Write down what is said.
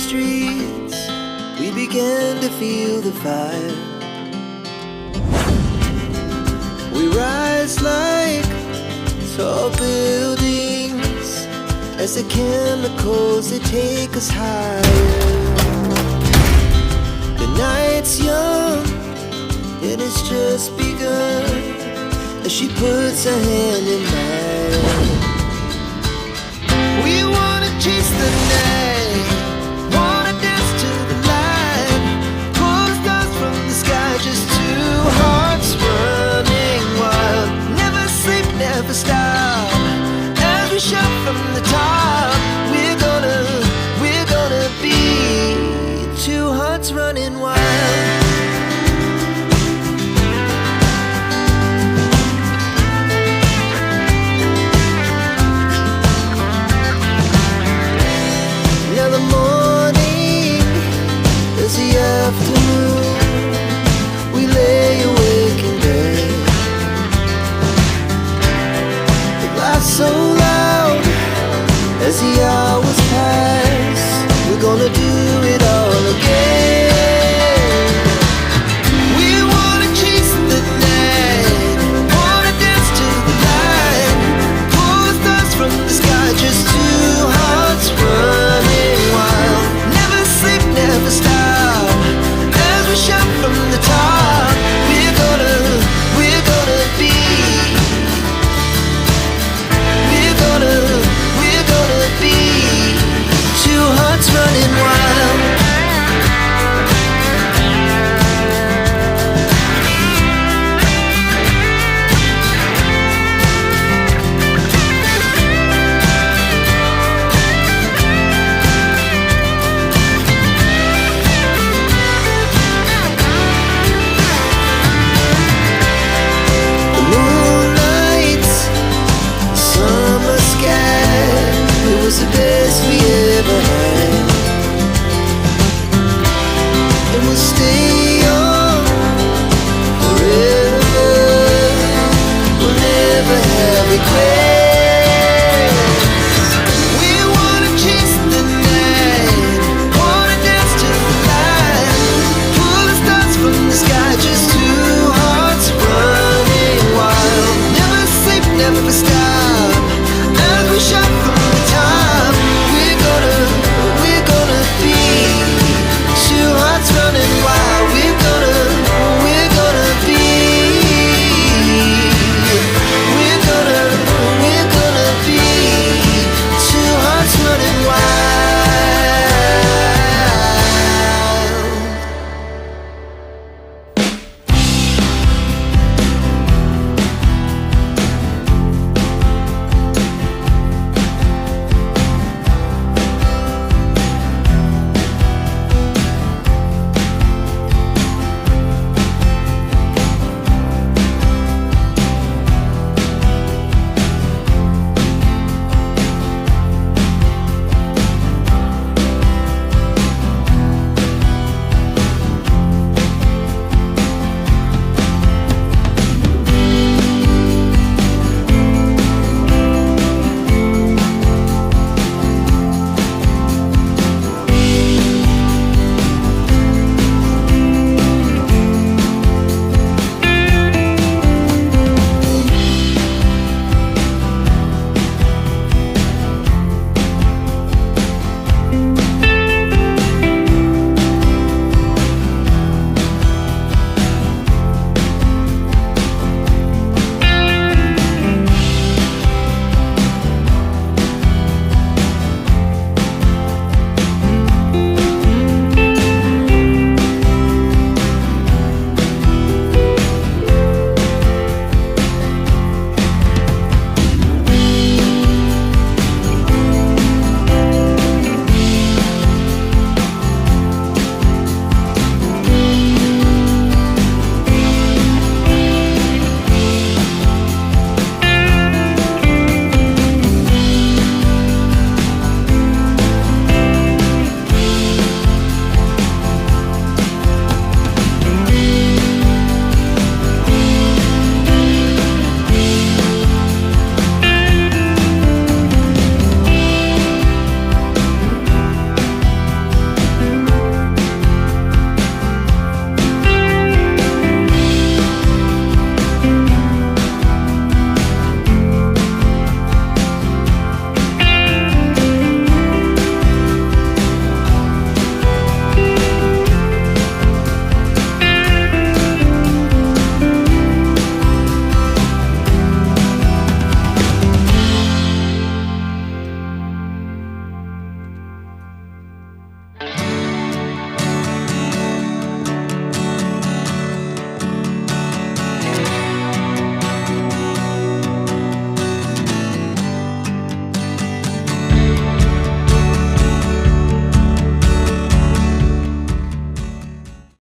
streets, we began to feel the fire. We rise like tall buildings as the chemicals, they take us higher. The night's young and it's just begun as she puts her hand in mine. We wanna chase the night, wanna dance to the light, pull the stars from the sky, just two hearts running wild. Never sleep, never stop, as we shout from the top. We're gonna be two hearts running wild. Now the morning is the afternoon, we lay awake in bed. The laughs so loud as the hours pass. We're gonna do